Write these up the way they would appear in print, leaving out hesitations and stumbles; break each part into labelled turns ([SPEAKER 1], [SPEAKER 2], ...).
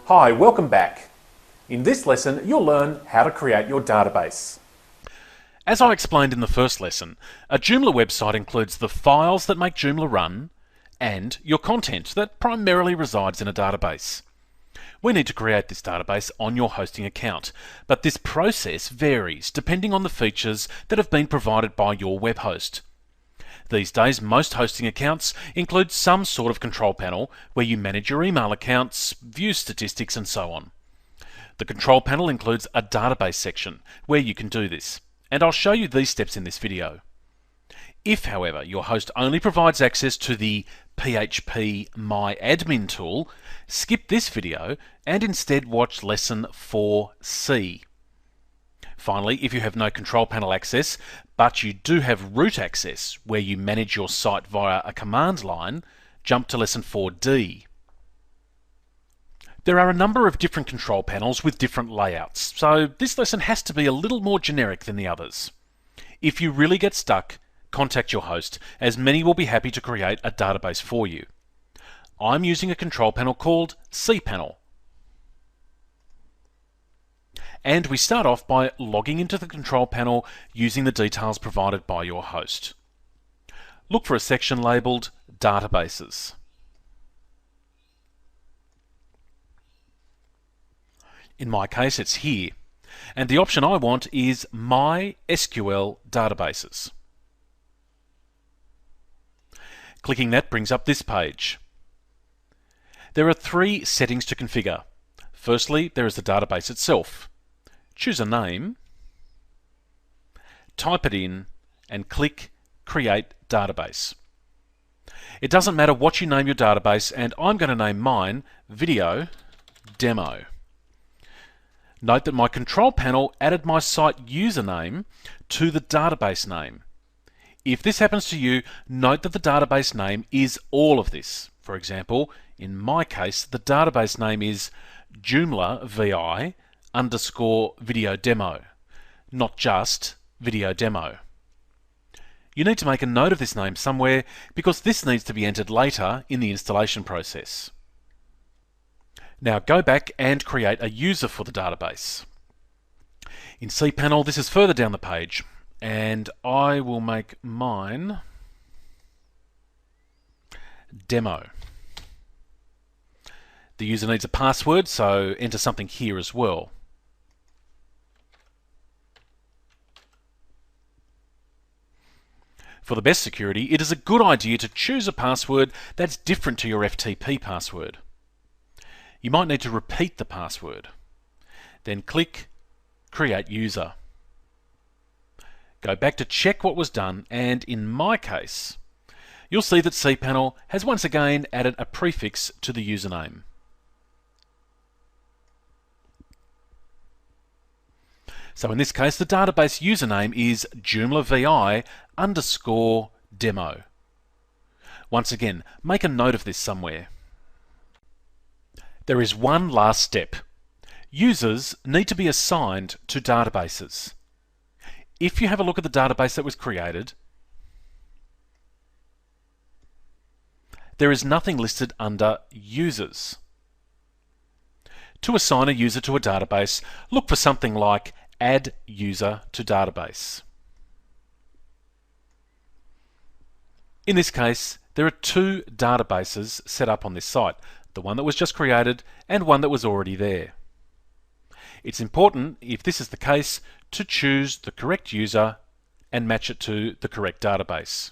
[SPEAKER 1] Hi, welcome back. In this lesson, you'll learn how to create your database.
[SPEAKER 2] As I explained in the first lesson, a Joomla website includes the files that make Joomla run and your content that primarily resides in a database. We need to create this database on your hosting account, but this process varies depending on the features that have been provided by your web host. These days, most hosting accounts include some sort of control panel where you manage your email accounts, view statistics, and so on. The control panel includes a database section where you can do this, and I'll show you these steps in this video. If, however, your host only provides access to the PHP MyAdmin tool, skip this video and instead watch lesson 4C. Finally, if you have no control panel access, but you do have root access where you manage your site via a command line, jump to lesson 4D. There are a number of different control panels with different layouts, so this lesson has to be a little more generic than the others. If you really get stuck, contact your host, as many will be happy to create a database for you. I'm using a control panel called cPanel. And we start off by logging into the control panel using the details provided by your host. Look for a section labelled Databases. In my case, it's here, and the option I want is MySQL Databases. Clicking that brings up this page. There are three settings to configure. Firstly, there is the database itself. Choose a name, type it in, and click Create Database. It doesn't matter what you name your database, and I'm going to name mine Video Demo. Note that my control panel added my site username to the database name. If this happens to you, note that the database name is all of this. For example, in my case, the database name is Joomla VI _ video demo, not just video demo. You need to make a note of this name somewhere because this needs to be entered later in the installation process. Now go back and create a user for the database. In cPanel, this is further down the page, and I will make mine Demo. The user needs a password, so enter something here as well. For the best security, it is a good idea to choose a password that's different to your FTP password. You might need to repeat the password. Then click Create User. Go back to check what was done, and in my case, you'll see that cPanel has once again added a prefix to the username. So in this case, the database username is Joomla VI _ demo. Once again, make a note of this somewhere. There is one last step. Users need to be assigned to databases. If you have a look at the database that was created, there is nothing listed under Users. To assign a user to a database, look for something like Add User to Database. In this case, there are two databases set up on this site, the one that was just created and one that was already there. It's important, if this is the case, to choose the correct user and match it to the correct database.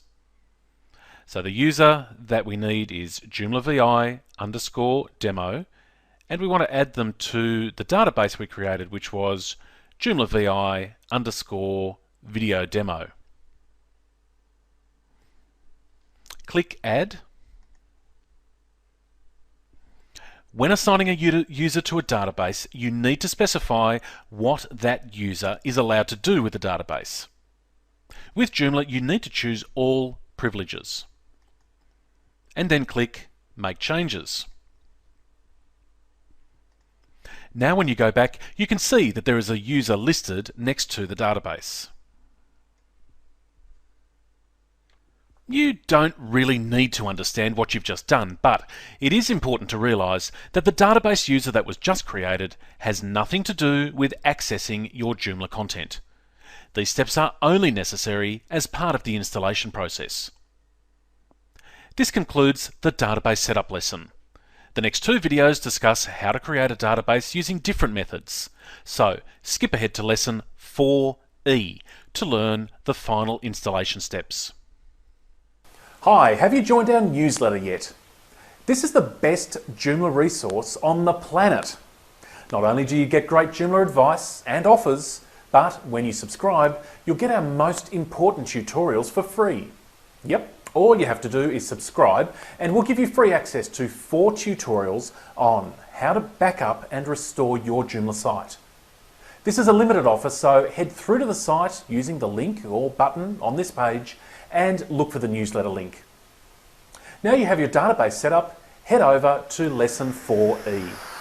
[SPEAKER 2] So the user that we need is Joomla VI _ demo, and we want to add them to the database we created, which was Joomla VI _ video demo. Click Add. When assigning a user to a database, you need to specify what that user is allowed to do with the database. With Joomla, you need to choose all privileges. And then click Make Changes. Now when you go back, you can see that there is a user listed next to the database. You don't really need to understand what you've just done, but it is important to realise that the database user that was just created has nothing to do with accessing your Joomla content. These steps are only necessary as part of the installation process. This concludes the database setup lesson. The next two videos discuss how to create a database using different methods. So skip ahead to lesson 4E to learn the final installation steps.
[SPEAKER 1] Hi, have you joined our newsletter yet? This is the best Joomla resource on the planet. Not only do you get great Joomla advice and offers, but when you subscribe, you'll get our most important tutorials for free. Yep, all you have to do is subscribe and we'll give you free access to 4 tutorials on how to back up and restore your Joomla site. This is a limited offer, so head through to the site using the link or button on this page and look for the newsletter link. Now you have your database set up, head over to lesson 4E.